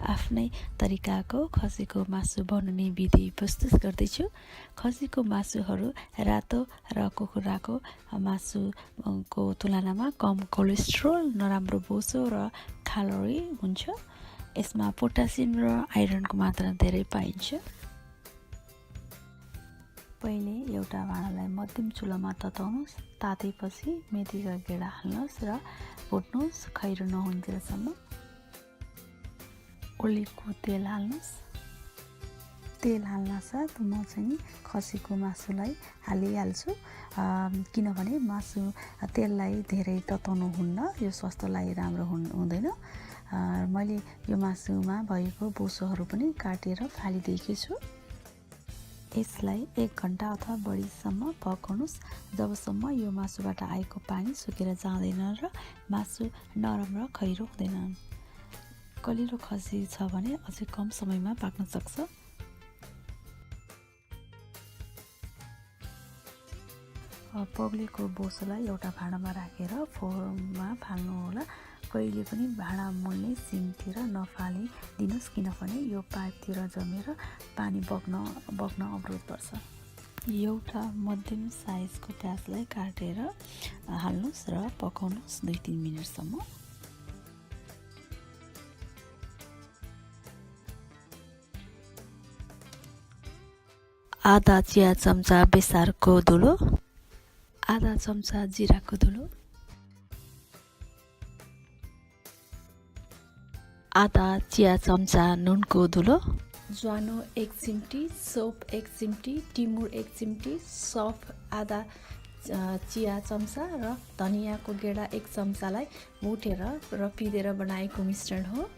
आफ्नै तरिकाको खसीको मासु बनाउने विधि प्रस्तुत गर्दैछु। खसीको मासुहरू रातो र कुखुराको मासुको तुलनामा कम कोलेस्ट्रोल, नराम्रो बोसो र क्यालोरी हुन्छ। यसमा पोटासियम र आइरनको मात्रा धेरै पाइन्छ। पहिले एउटा भाँडालाई मध्यम चुलोमा तताउनुहोस्। तातेपछि मेथीका गेडा हाल्नुहोस् र भुट्नुहोस् खैरो नहुन्जेलसम्म। ओलिभको तेल हाल्नुहोस्। तेल हाल्नासाथ म चाहिँ खसीको मासुलाई हालिहाल्छु, किनभने मासु तेललाई धेरै तताउनु हुन्न, यो स्वास्थ्यलाई राम्रो हुँदैन। मैले यो मासुमा भएको बोसोहरू पनि काटेर फालिदिएकी छु। यसलाई 1 घन्टा अथवा बढीसम्म पकाउनुहोस्, जबसम्म यो मासुबाट आएको पानी सुकेर जाँदैन र मासु नरम र खैरो हुँदैन। कलिलो खसी छ भने अझै कम समयमा पाक्न सक्छ। पग्लेको बोसोलाई एउटा भाँडामा राखेर फोरमा फाल्नुहोला। कहिले पनि भाँडा मोल्ने सिङतिर नफालिदिनुहोस्, किनभने यो पाइपतिर जमेर पानी बग्न अवरोध पर्छ। एउटा मध्यम साइजको प्याजलाई काटेर हाल्नुहोस् र पकाउनुहोस् 2-3 मिनटसम्म। आधा चिया चम्चा बेसारको धुलो, आधा चम्चा जिराको धुलो, आधा चिया चम्चा नुनको धुलो, ज्वानो 1 चिम्टी, सौप 1 चिम्टी, टिमुर 1 चिम्टी, सौफ आधा चिया चम्चा र धनियाँको गेडा 1 चम्चालाई भुटेर र पिँधेर बनाएको मिश्रण हो।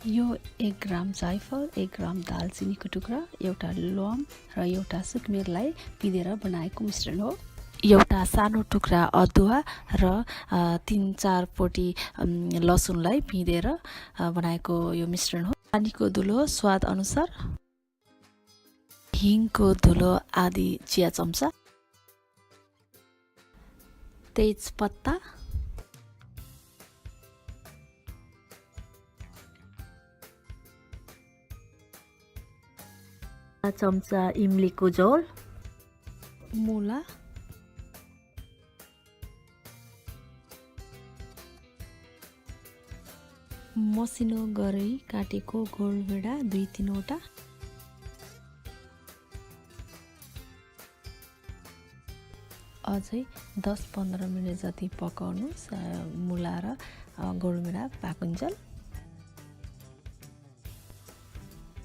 यो 1 ग्राम जायफल, 1 ग्राम दालचिनीको टुक्रा, एउटा लौङ र एउटा सुकमेरलाई पिँधेर बनाएको मिश्रण हो। एउटा सानो टुक्रा अदुवा र 3-4 पोटी लसुनलाई पिँधेर बनाएको यो मिश्रण हो। पानीको धुलो स्वाद अनुसार, हिङको धुलो आधी चिया चम्चा, तेजपत्ता, चम्चा इमलीको झोल, मुला, मसिनो गरी काटेको गोलभेडा 2-3 वटा, अझै 10-15 मिनट जति पकाउनुहोस् मुला र गोलभेडा पाकुन्जेल।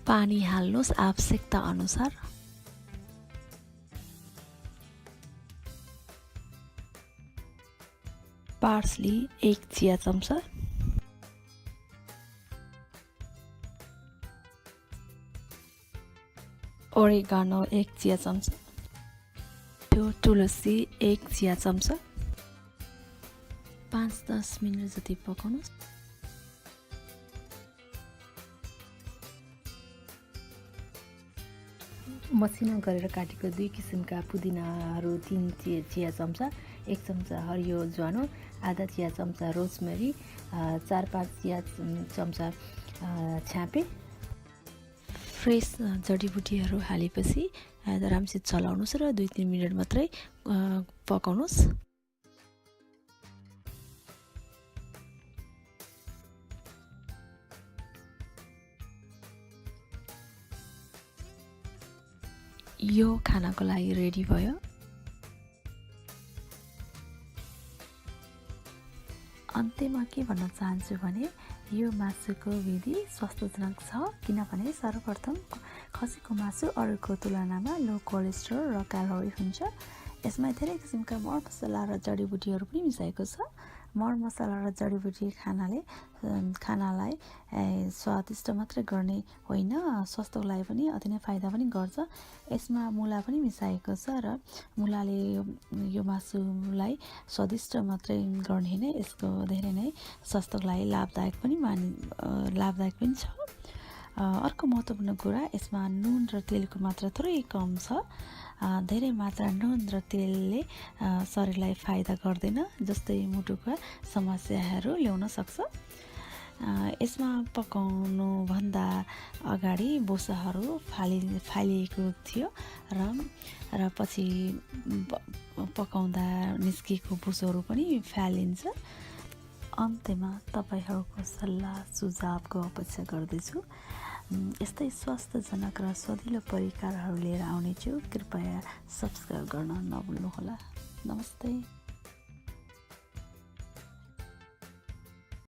पानी हाल्नुहोस् आवश्यकता अनुसार। पार्सली 1 चिया चम्चा, ओरेगानो 1 चिया चम्चा, तुलसी 1 चिया चम्चा। 5-10 मिनट जति पकाउनुहोस्। मसिनो गरेर काटेको 2 किसिमका पुदिनाहरू 3 चिया चम्चा, 1 चम्चा हरियो ज्वानो, आधा चिया चम्चा रोजमेरी, 4-5 चिया चम्चा छ्यापे। फ्रेस जडीबुटीहरू हालेपछि आरामसित चलाउनुहोस् र 2-3 मिनट मात्रै पकाउनुहोस्। यो खानाको लागि रेडी भयो। अन्त्यमा के भन्न चाहन्छु भने यो मासुको विधि स्वास्थ्यजनक छ, किनभने सर्वप्रथम खसीको मासु अरूको तुलनामा लो कोलेस्ट्रोल र क्यालोरी हुन्छ। यसमा धेरै किसिमका मरमसला र जडीबुटीहरू पनि मिसाएको छ। मरमसला र जडीबुटी खानालाई स्वादिष्ट मात्रै गर्ने होइन, स्वास्थ्यको लागि पनि अति नै फाइदा पनि गर्छ। यसमा मुला पनि मिसाएको छ र मुलाले यो मासुलाई स्वादिष्ट मात्रै गर्ने होइन, यसको धेरै नै स्वास्थ्यको लागि लाभदायक पनि छ। अर्को महत्त्वपूर्ण कुरा, यसमा नुन र तेलको मात्रा थोरै कम छ। धेरै मात्रा नुन र तेलले शरीरलाई फाइदा गर्दैन, जस्तै मुटुका समस्याहरू ल्याउन सक्छ। यसमा पकाउनुभन्दा अगाडि बोसाहरू फालिएको थियो र पछि पकाउँदा निस्केको बोसोहरू पनि फालिन्छ। अन्त्यमा तपाईहरूको सल्लाह सुझावको अपेक्षा गर्दैछु। यस्तै स्वास्थ्यजनक र सजिलो परिकारहरू लिएर आउनेछु। कृपया सब्स्क्राइब गर्न नभुल्नुहोला। नमस्ते।